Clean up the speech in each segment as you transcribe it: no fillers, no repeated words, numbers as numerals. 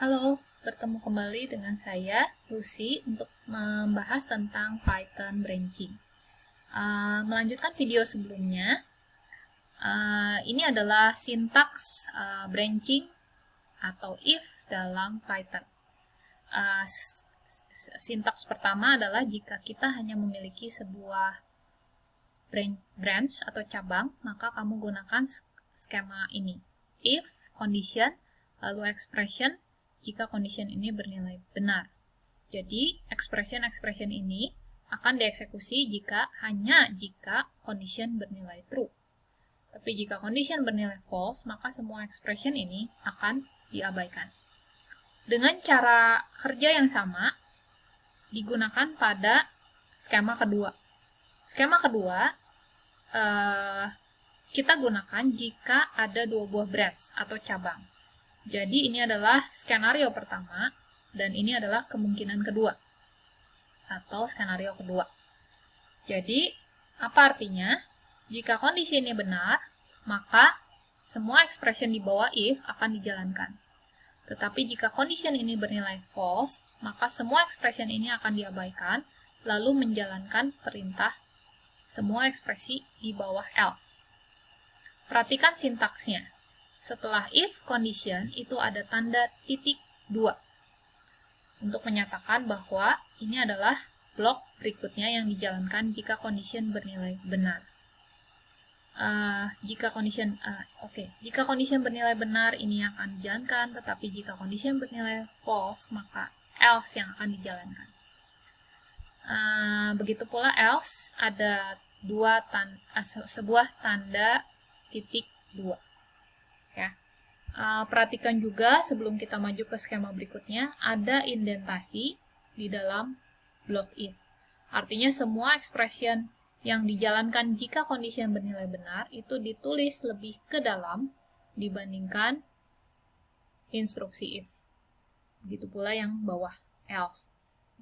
Halo, bertemu kembali dengan saya, Lucy, untuk membahas tentang Python branching. Melanjutkan video sebelumnya, ini adalah sintaks branching atau if dalam Python. Sintaks pertama adalah jika kita hanya memiliki sebuah branch atau cabang, maka kamu gunakan skema ini. If, condition, lalu expression, jika condition ini bernilai benar. Jadi, expression ini akan dieksekusi hanya jika condition bernilai true. Tapi jika condition bernilai false, maka semua expression ini akan diabaikan. Dengan cara kerja yang sama, digunakan pada skema kedua. Skema kedua, kita gunakan jika ada dua buah branch atau cabang. Jadi ini adalah skenario pertama, dan ini adalah kemungkinan kedua, atau skenario kedua. Jadi, apa artinya? Jika kondisi ini benar, maka semua expression di bawah if akan dijalankan. Tetapi jika condition ini bernilai false, maka semua expression ini akan diabaikan, lalu menjalankan perintah semua ekspresi di bawah else. Perhatikan sintaksnya. Setelah if condition itu ada tanda titik 2 untuk menyatakan bahwa ini adalah blok berikutnya yang dijalankan jika condition bernilai benar. Jika condition bernilai benar ini yang akan dijalankan, tetapi jika condition bernilai false maka else yang akan dijalankan. Begitu pula else ada sebuah tanda titik 2. Ya. Perhatikan juga sebelum kita maju ke skema berikutnya, ada indentasi di dalam blok if. Artinya semua expression yang dijalankan jika condition bernilai benar itu ditulis lebih ke dalam dibandingkan instruksi if. Begitu pula yang bawah else.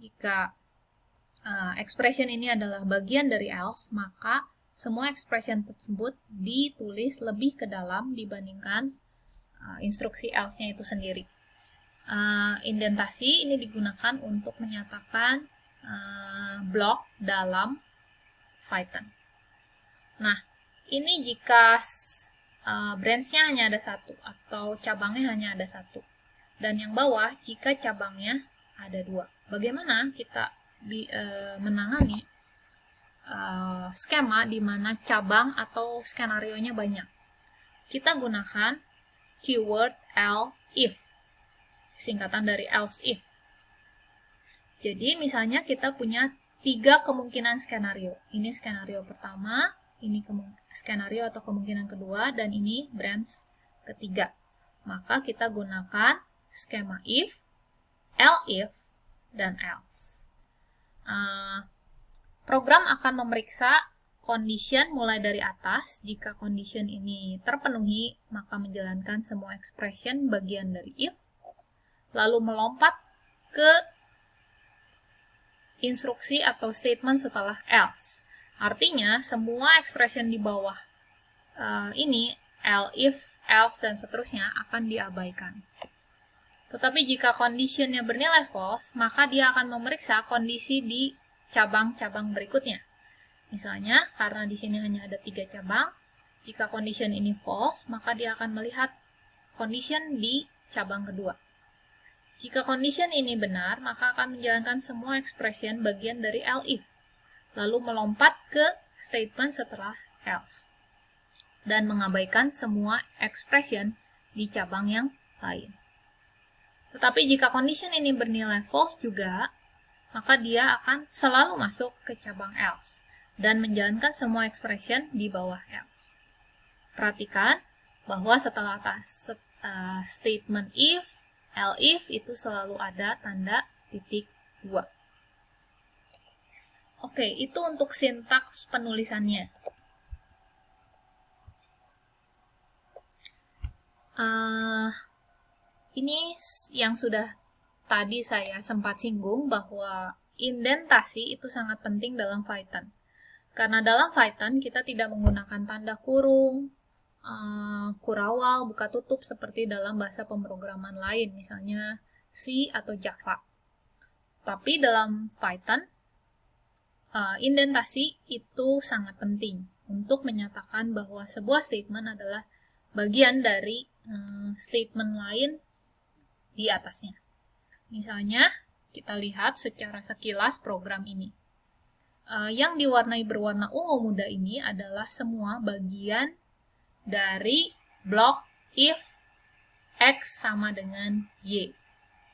Jika expression ini adalah bagian dari else, maka semua expression tersebut ditulis lebih ke dalam dibandingkan instruksi else-nya itu sendiri. Indentasi ini digunakan untuk menyatakan blok dalam Python. Nah, ini jika branch-nya hanya ada satu atau cabangnya hanya ada satu. Dan yang bawah jika cabangnya ada dua. Bagaimana kita menangani skema di mana cabang atau skenario-nya banyak? Kita gunakan keyword if, singkatan dari else if. Jadi misalnya kita punya 3 kemungkinan skenario. Ini skenario pertama, ini skenario atau kemungkinan kedua, dan ini branch ketiga. Maka kita gunakan skema if, elif, dan else. Program akan memeriksa condition mulai dari atas. Jika condition ini terpenuhi, maka menjalankan semua expression bagian dari if, lalu melompat ke instruksi atau statement setelah else. Artinya, semua expression di bawah ini, elif, else, dan seterusnya akan diabaikan. Tetapi jika conditionnya bernilai false, maka dia akan memeriksa kondisi di cabang-cabang berikutnya. Misalnya, karena di sini hanya ada 3 cabang, jika condition ini false, maka dia akan melihat condition di cabang kedua. Jika condition ini benar, maka akan menjalankan semua expression bagian dari elif, lalu melompat ke statement setelah else, dan mengabaikan semua expression di cabang yang lain. Tetapi jika condition ini bernilai false juga, maka dia akan selalu masuk ke cabang else dan menjalankan semua expression di bawah else. Perhatikan bahwa setelah statement if, elif itu selalu ada tanda titik 2. Oke, itu untuk sintaks penulisannya. Ini yang sudah tadi saya sempat singgung bahwa indentasi itu sangat penting dalam Python. Karena dalam Python kita tidak menggunakan tanda kurung, kurawal, buka tutup seperti dalam bahasa pemrograman lain, misalnya C atau Java. Tapi dalam Python, indentasi itu sangat penting untuk menyatakan bahwa sebuah statement adalah bagian dari statement lain di atasnya. Misalnya, kita lihat secara sekilas program ini. Yang diwarnai berwarna ungu muda ini adalah semua bagian dari blok if X sama dengan Y.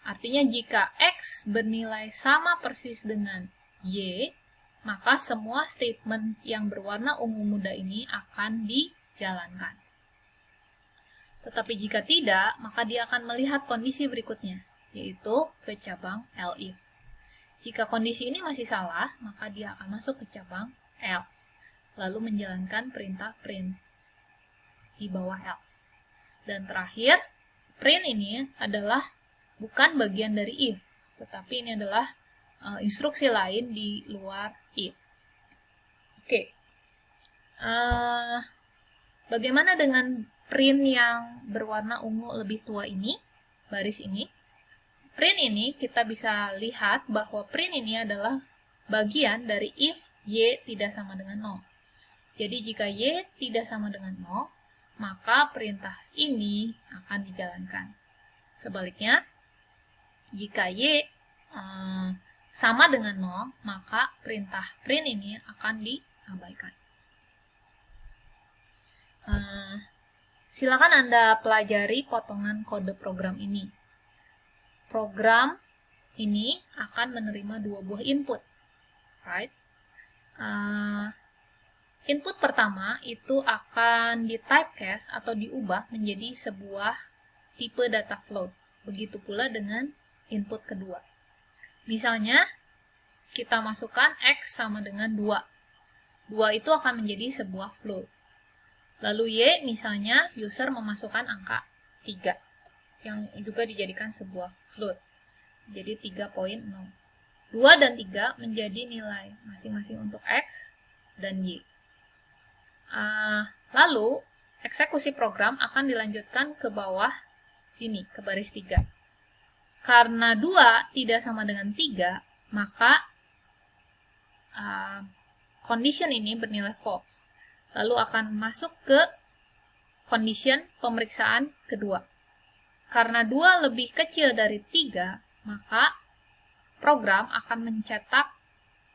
Artinya jika X bernilai sama persis dengan Y, maka semua statement yang berwarna ungu muda ini akan dijalankan. Tetapi jika tidak, maka dia akan melihat kondisi berikutnya, yaitu ke cabang elif. Jika kondisi ini masih salah, maka dia akan masuk ke cabang else, lalu menjalankan perintah print di bawah else. Dan terakhir, print ini adalah bukan bagian dari if, tetapi ini adalah instruksi lain di luar if. Oke. Bagaimana dengan print yang berwarna ungu lebih tua ini, baris ini? Print ini kita bisa lihat bahwa print ini adalah bagian dari if Y tidak sama dengan 0. Jadi jika Y tidak sama dengan 0, maka perintah ini akan dijalankan. Sebaliknya, jika Y sama dengan 0, maka perintah print ini akan diabaikan. Silakan Anda pelajari potongan kode program ini. Program ini akan menerima 2 buah input, right? Input pertama itu akan di typecast atau diubah menjadi sebuah tipe data float. Begitu pula dengan input kedua. Misalnya, kita masukkan X sama dengan 2. 2 itu akan menjadi sebuah float. Lalu Y, misalnya, user memasukkan angka 3. Yang juga dijadikan sebuah float. Jadi 3.0. 2 dan 3 menjadi nilai masing-masing untuk X dan Y. Lalu, eksekusi program akan dilanjutkan ke bawah sini, ke baris 3. Karena 2 tidak sama dengan 3, maka condition ini bernilai false. Lalu akan masuk ke condition pemeriksaan kedua. Karena 2 lebih kecil dari 3, maka program akan mencetak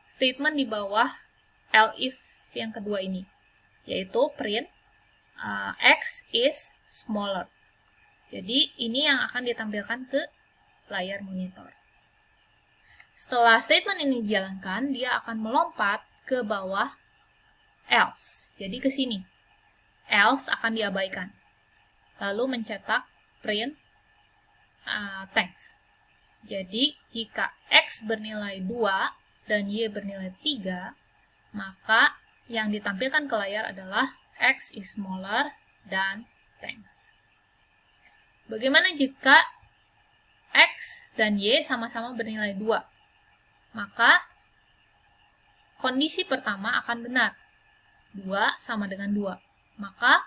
statement di bawah elif yang kedua ini, yaitu print X is smaller. Jadi ini yang akan ditampilkan ke layar monitor. Setelah statement ini dijalankan, dia akan melompat ke bawah else. Jadi ke sini. Else akan diabaikan. Lalu mencetak print thanks. Jadi, jika X bernilai 2 dan Y bernilai 3, maka yang ditampilkan ke layar adalah X is smaller dan thanks. Bagaimana jika X dan Y sama-sama bernilai 2? Maka, kondisi pertama akan benar. 2 sama dengan 2. Maka,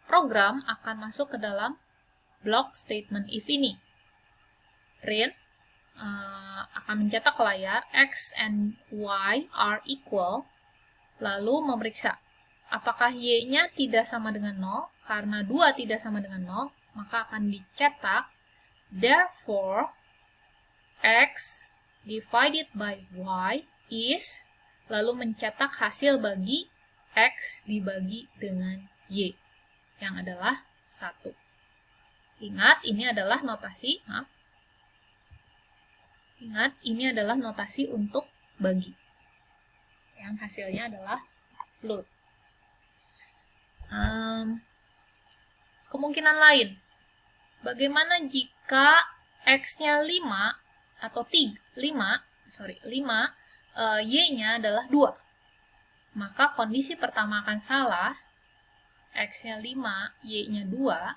program akan masuk ke dalam blok statement if ini. Print akan mencetak ke layar X and Y are equal, lalu memeriksa apakah Y-nya tidak sama dengan 0. Karena 2 tidak sama dengan 0, maka akan dicetak therefore X divided by Y is, lalu mencetak hasil bagi X dibagi dengan Y, yang adalah 1. Ingat, ini adalah notasi, Ingat, ini adalah notasi untuk bagi. Yang hasilnya adalah float. Kemungkinan lain. Bagaimana jika X-nya 5 atau 5, Y-nya adalah 2. Maka kondisi pertama akan salah, X-nya 5, Y-nya 2.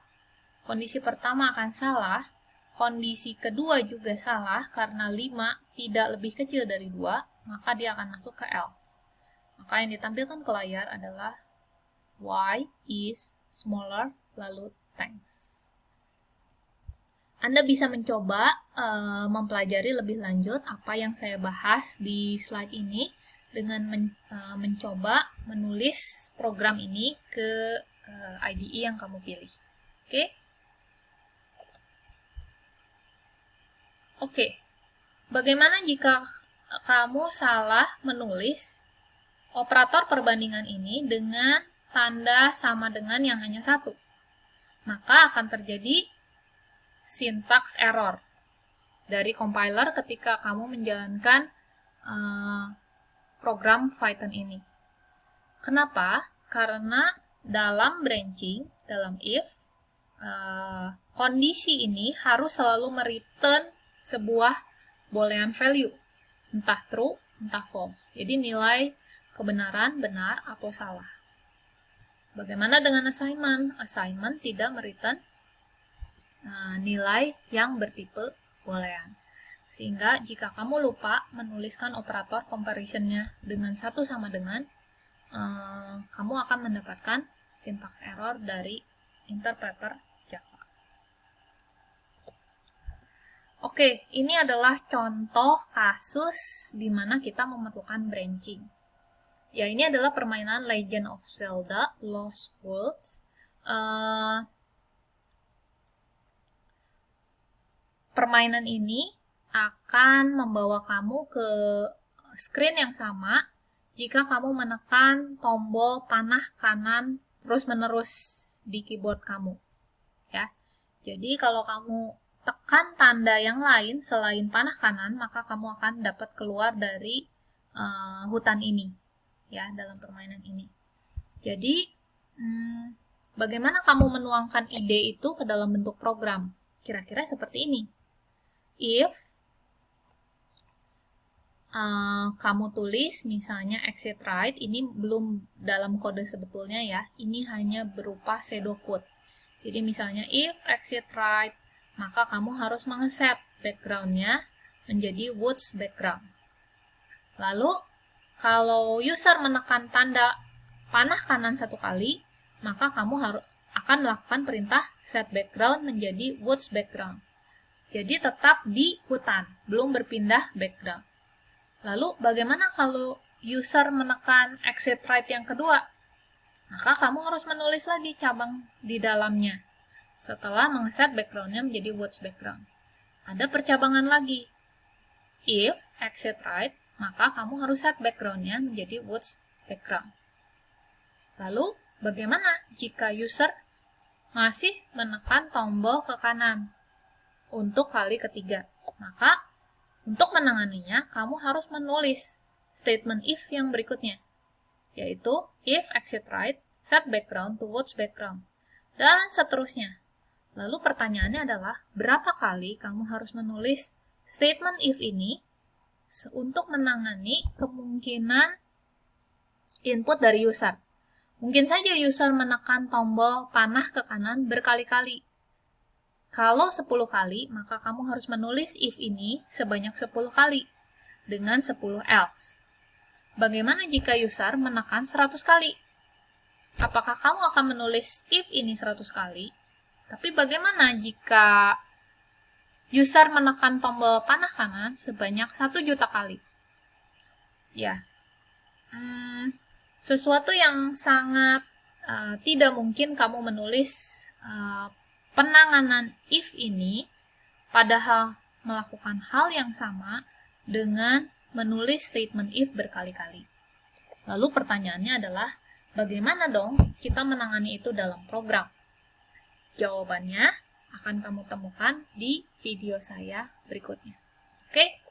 Kondisi pertama akan salah, kondisi kedua juga salah, karena 5 tidak lebih kecil dari 2, maka dia akan masuk ke else. Maka yang ditampilkan ke layar adalah y is smaller, lalu thanks. Anda bisa mencoba mempelajari lebih lanjut apa yang saya bahas di slide ini dengan mencoba menulis program ini ke IDE yang kamu pilih. Oke. Bagaimana jika kamu salah menulis operator perbandingan ini dengan tanda sama dengan yang hanya satu? Maka akan terjadi syntax error dari compiler ketika kamu menjalankan program Python ini. Kenapa? Karena dalam branching, dalam if, kondisi ini harus selalu mereturn sebuah boolean value, entah true, entah false. Jadi nilai kebenaran benar atau salah. Bagaimana dengan assignment? Assignment tidak mereturn nilai yang bertipe boolean. Sehingga jika kamu lupa menuliskan operator comparison-nya dengan satu sama dengan, kamu akan mendapatkan syntax error dari interpreter Java. Oke, ini adalah contoh kasus di mana kita memerlukan branching. Ya, ini adalah permainan Legend of Zelda Lost Worlds. Permainan ini akan membawa kamu ke screen yang sama jika kamu menekan tombol panah kanan terus-menerus di keyboard kamu. Ya. Jadi kalau kamu tekan tanda yang lain selain panah kanan, maka kamu akan dapat keluar dari hutan ini, ya, dalam permainan ini. Jadi, bagaimana kamu menuangkan ide itu ke dalam bentuk program? Kira-kira seperti ini. If kamu tulis misalnya exit right, ini belum dalam kode sebetulnya ya, ini hanya berupa pseudocode. Jadi misalnya if exit right, maka kamu harus mengeset background-nya menjadi woods background. Lalu, kalau user menekan tanda panah kanan satu kali, maka kamu akan melakukan perintah set background menjadi woods background. Jadi tetap di hutan, belum berpindah background. Lalu, bagaimana kalau user menekan exit right yang kedua? Maka kamu harus menulis lagi cabang di dalamnya. Setelah mengeset background-nya menjadi woods background. Ada percabangan lagi. If exit right, maka kamu harus set background-nya menjadi woods background. Lalu, bagaimana jika user masih menekan tombol ke kanan untuk kali ketiga? Maka, untuk menanganinya, kamu harus menulis statement if yang berikutnya, yaitu if exit right, set background to woods background, dan seterusnya. Lalu pertanyaannya adalah, berapa kali kamu harus menulis statement if ini untuk menangani kemungkinan input dari user? Mungkin saja user menekan tombol panah ke kanan berkali-kali. Kalau 10 kali, maka kamu harus menulis if ini sebanyak 10 kali dengan 10 else. Bagaimana jika user menekan 100 kali? Apakah kamu akan menulis if ini 100 kali? Tapi bagaimana jika user menekan tombol panah kanan sebanyak 1 juta kali? Ya, sesuatu yang sangat tidak mungkin kamu menulis penanganan if ini, padahal melakukan hal yang sama dengan menulis statement if berkali-kali. Lalu pertanyaannya adalah, bagaimana dong kita menangani itu dalam program? Jawabannya akan kamu temukan di video saya berikutnya. Oke?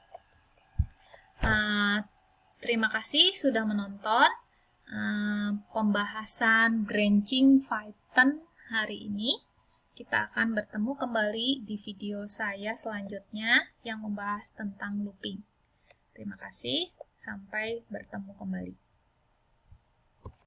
Terima kasih sudah menonton pembahasan branching Python hari ini. Kita akan bertemu kembali di video saya selanjutnya yang membahas tentang looping. Terima kasih, sampai bertemu kembali.